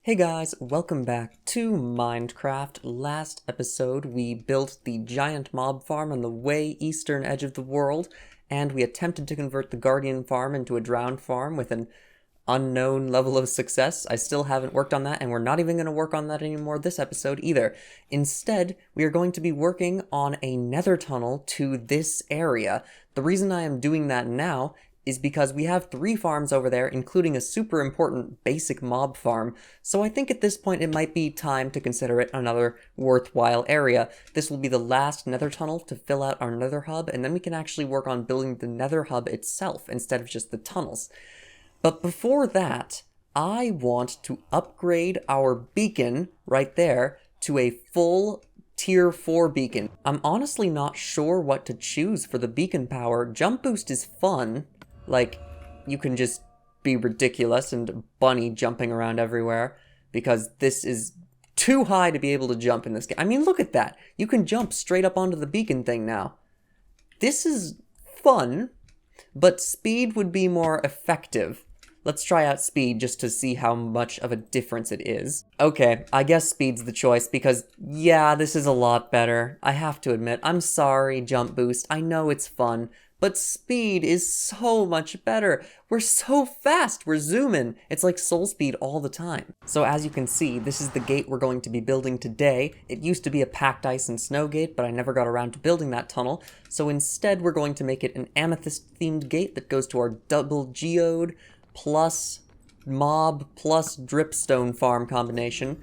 Hey guys, welcome back to Mindcraft. Last episode we built the giant mob farm on the way eastern edge of the world, and we attempted to convert the guardian farm into a drowned farm with an unknown level of success. I still haven't worked on that, and we're not even going to work on that anymore this episode either. Instead, we are going to be working on a nether tunnel to this area. The reason I am doing that now is because we have 3 farms over there, including a super important basic mob farm, so I think at this point it might be time to consider it another worthwhile area. This will be the last nether tunnel to fill out our nether hub, and then we can actually work on building the nether hub itself instead of just the tunnels. But before that, I want to upgrade our beacon right there to a full Tier 4 beacon. I'm honestly not sure what to choose for the beacon power. Jump boost is fun. Like, you can just be ridiculous and bunny jumping around everywhere, because this is too high to be able to jump in this game. I mean, look at that. You can jump straight up onto the beacon thing now. This is fun, but speed would be more effective. Let's try out speed just to see how much of a difference it is. Okay, I guess speed's the choice because, yeah, this is a lot better. I have to admit, I'm sorry, jump boost. I know it's fun, but speed is so much better. We're so fast, we're zooming. It's like soul speed all the time. So as you can see, this is the gate we're going to be building today. It used to be a packed ice and snow gate, but I never got around to building that tunnel. So instead, we're going to make it an amethyst-themed gate that goes to our double geode plus mob plus dripstone farm combination.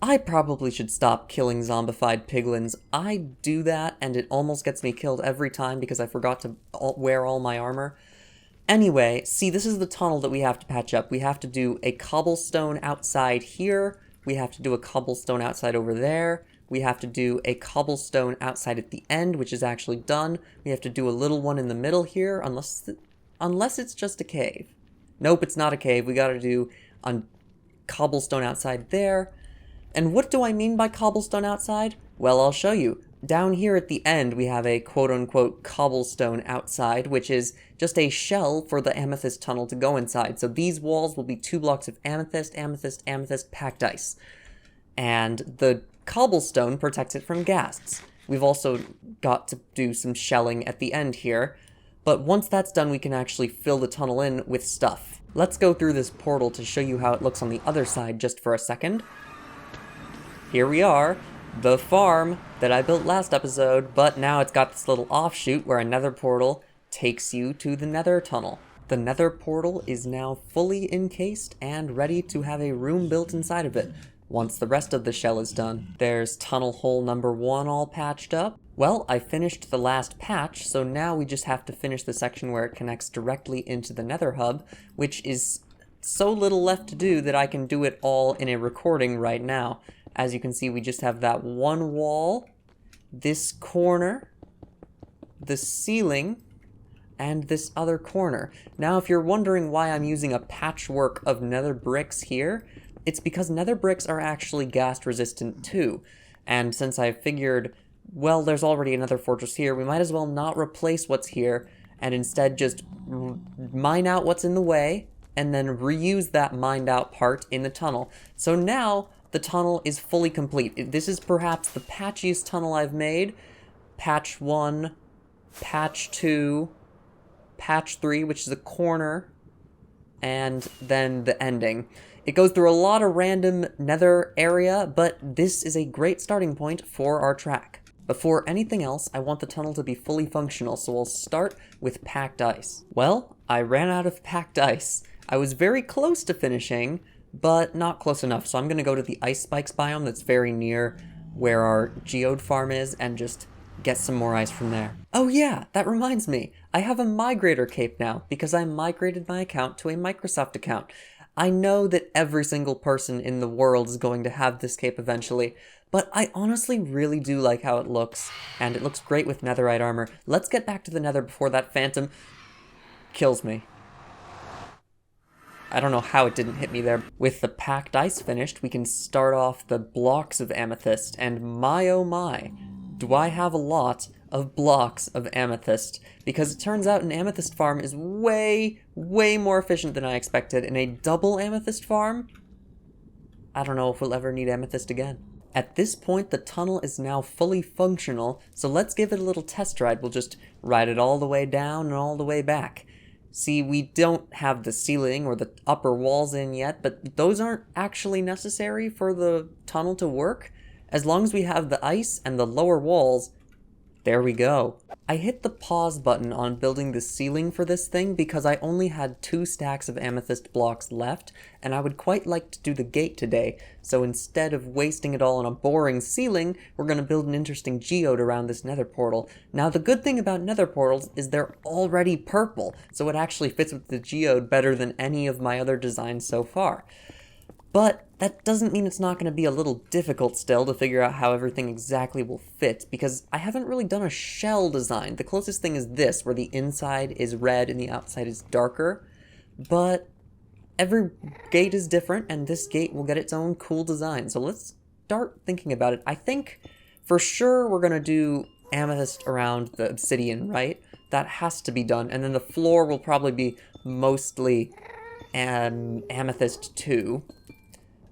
I probably should stop killing zombified piglins. I do that and it almost gets me killed every time because I forgot to wear all my armor. Anyway, see, this is the tunnel that we have to patch up. We have to do a cobblestone outside here. We have to do a cobblestone outside over there. We have to do a cobblestone outside at the end, which is actually done. We have to do a little one in the middle here, unless it's just a cave. Nope, it's not a cave. We gotta do a cobblestone outside there. And what do I mean by cobblestone outside? Well, I'll show you. Down here at the end, we have a quote-unquote cobblestone outside, which is just a shell for the amethyst tunnel to go inside. So these walls will be 2 blocks of amethyst, amethyst, amethyst, packed ice. And the cobblestone protects it from ghasts. We've also got to do some shelling at the end here. But once that's done, we can actually fill the tunnel in with stuff. Let's go through this portal to show you how it looks on the other side just for a second. Here we are, the farm that I built last episode, but now it's got this little offshoot where a nether portal takes you to the nether tunnel. The nether portal is now fully encased and ready to have a room built inside of it, once the rest of the shell is done. There's tunnel hole number 1 all patched up. Well, I finished the last patch, so now we just have to finish the section where it connects directly into the nether hub, which is so little left to do that I can do it all in a recording right now. As you can see, we just have that one wall, this corner, the ceiling, and this other corner. Now, if you're wondering why I'm using a patchwork of nether bricks here, it's because nether bricks are actually ghast resistant too. And since I figured, well, there's already another fortress here, we might as well not replace what's here, and instead just mine out what's in the way, and then reuse that mined out part in the tunnel. So now, the tunnel is fully complete. This is perhaps the patchiest tunnel I've made. Patch 1, patch 2, patch 3, which is a corner, and then the ending. It goes through a lot of random nether area, but this is a great starting point for our track. Before anything else, I want the tunnel to be fully functional, so we'll start with packed ice. Well, I ran out of packed ice. I was very close to finishing, but not close enough, so I'm gonna go to the ice spikes biome that's very near where our geode farm is and just get some more ice from there. Oh yeah, that reminds me. I have a migrator cape now because I migrated my account to a Microsoft account. I know that every single person in the world is going to have this cape eventually, but I honestly really do like how it looks, and it looks great with netherite armor. Let's get back to the nether before that phantom kills me. I don't know how it didn't hit me there. With the packed ice finished, we can start off the blocks of amethyst, and my oh my, do I have a lot of blocks of amethyst, because it turns out an amethyst farm is way more efficient than I expected, and a double amethyst farm I don't know if we'll ever need amethyst again. At this point, the tunnel is now fully functional, so let's give it a little test ride. We'll just ride it all the way down and all the way back. See, we don't have the ceiling or the upper walls in yet, but those aren't actually necessary for the tunnel to work. As long as we have the ice and the lower walls, there we go. I hit the pause button on building the ceiling for this thing because I only had 2 stacks of amethyst blocks left, and I would quite like to do the gate today, so instead of wasting it all on a boring ceiling, we're going to build an interesting geode around this nether portal. Now the good thing about nether portals is they're already purple, so it actually fits with the geode better than any of my other designs so far. But that doesn't mean it's not going to be a little difficult still to figure out how everything exactly will fit, because I haven't really done a shell design. The closest thing is this, where the inside is red and the outside is darker. But every gate is different, and this gate will get its own cool design. So let's start thinking about it. I think for sure we're going to do amethyst around the obsidian, right? That has to be done. And then the floor will probably be mostly amethyst too.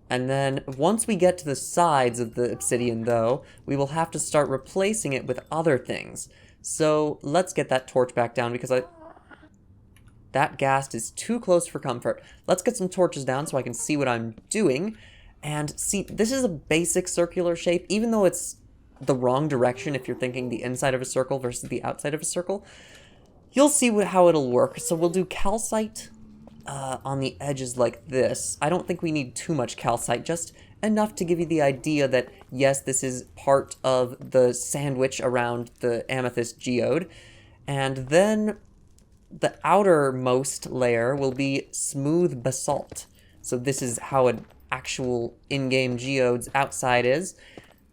And then once we get to the sides of the obsidian though, we will have to start replacing it with other things. So let's get that torch back down because that ghast is too close for comfort. Let's get some torches down so I can see what I'm doing. And see, this is a basic circular shape, even though it's the wrong direction if you're thinking the inside of a circle versus the outside of a circle. You'll see how it'll work. So we'll do calcite on the edges like this. I don't think we need too much calcite, just enough to give you the idea that, yes, this is part of the sandwich around the amethyst geode. And then the outermost layer will be smooth basalt. So this is how an actual in-game geode's outside is.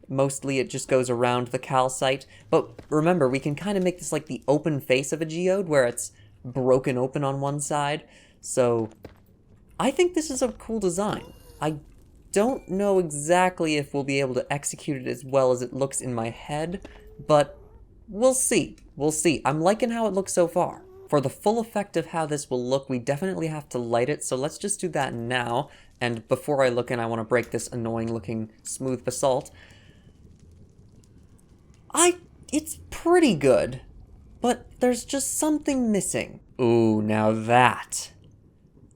Mostly it just goes around the calcite. But remember, we can kind of make this like the open face of a geode where it's broken open on one side. So I think this is a cool design. I don't know exactly if we'll be able to execute it as well as it looks in my head, but we'll see. We'll see. I'm liking how it looks so far. For the full effect of how this will look, we definitely have to light it, so let's just do that now. And before I look in, I want to break this annoying looking smooth basalt. It's pretty good, but there's just something missing. Ooh, now that.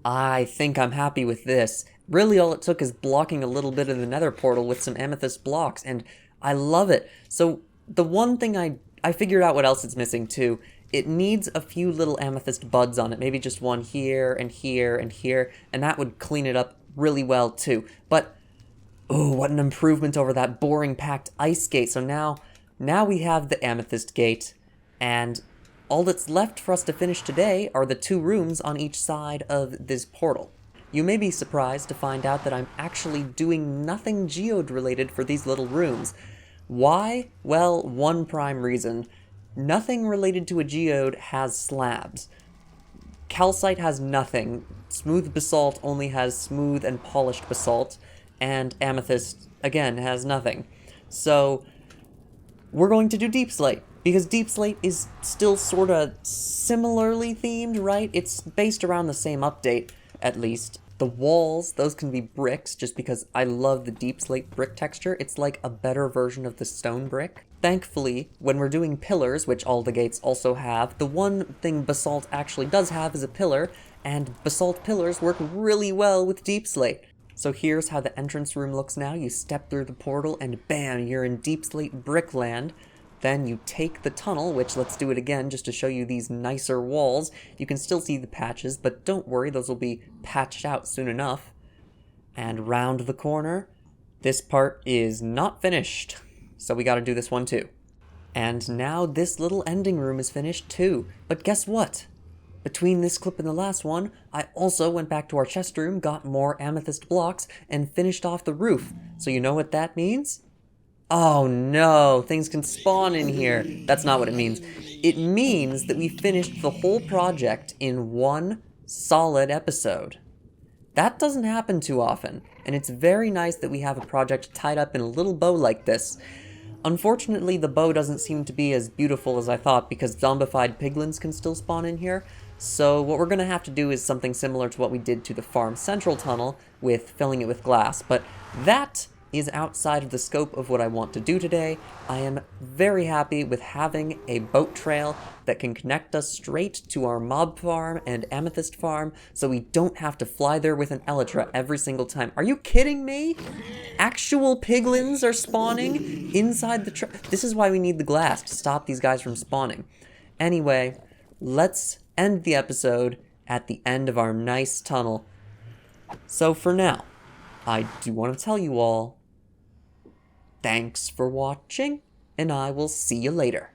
I think I'm happy with this. Really all it took is blocking a little bit of the nether portal with some amethyst blocks, and I love it. So the one thing I figured out what else it's missing too. It needs a few little amethyst buds on it, maybe just one here and here and here, and that would clean it up really well too. But, ooh, what an improvement over that boring packed ice gate. So now we have the amethyst gate, and all that's left for us to finish today are the 2 rooms on each side of this portal. You may be surprised to find out that I'm actually doing nothing geode related for these little rooms. Why? Well, one prime reason. Nothing related to a geode has slabs. Calcite has nothing. Smooth basalt only has smooth and polished basalt. And amethyst, again, has nothing. So we're going to do deep slate. Because deep slate is still sort of similarly themed, right? It's based around the same update, at least. The walls, those can be bricks, just because I love the deep slate brick texture. It's like a better version of the stone brick. Thankfully, when we're doing pillars, which all the gates also have, the one thing basalt actually does have is a pillar, and basalt pillars work really well with deep slate. So here's how the entrance room looks now. You step through the portal, and bam, you're in deep slate brickland. Then you take the tunnel, which let's do it again just to show you these nicer walls. You can still see the patches, but don't worry, those will be patched out soon enough. And round the corner, this part is not finished, so we gotta do this one too. And now this little ending room is finished too. But guess what? Between this clip and the last one, I also went back to our chest room, got more amethyst blocks, and finished off the roof. So you know what that means? Oh no, things can spawn in here. That's not what it means. It means that we finished the whole project in one solid episode. That doesn't happen too often, and it's very nice that we have a project tied up in a little bow like this. Unfortunately, the bow doesn't seem to be as beautiful as I thought because zombified piglins can still spawn in here, So what we're going to have to do is something similar to what we did to the farm central tunnel with filling it with glass, but that is outside of the scope of what I want to do today. I am very happy with having a boat trail that can connect us straight to our mob farm and amethyst farm, so we don't have to fly there with an elytra every single time. Are you kidding me? Actual piglins are spawning inside the This is why we need the glass, to stop these guys from spawning. Anyway, let's end the episode at the end of our nice tunnel. So for now, I do want to tell you all, thanks for watching, and I will see you later.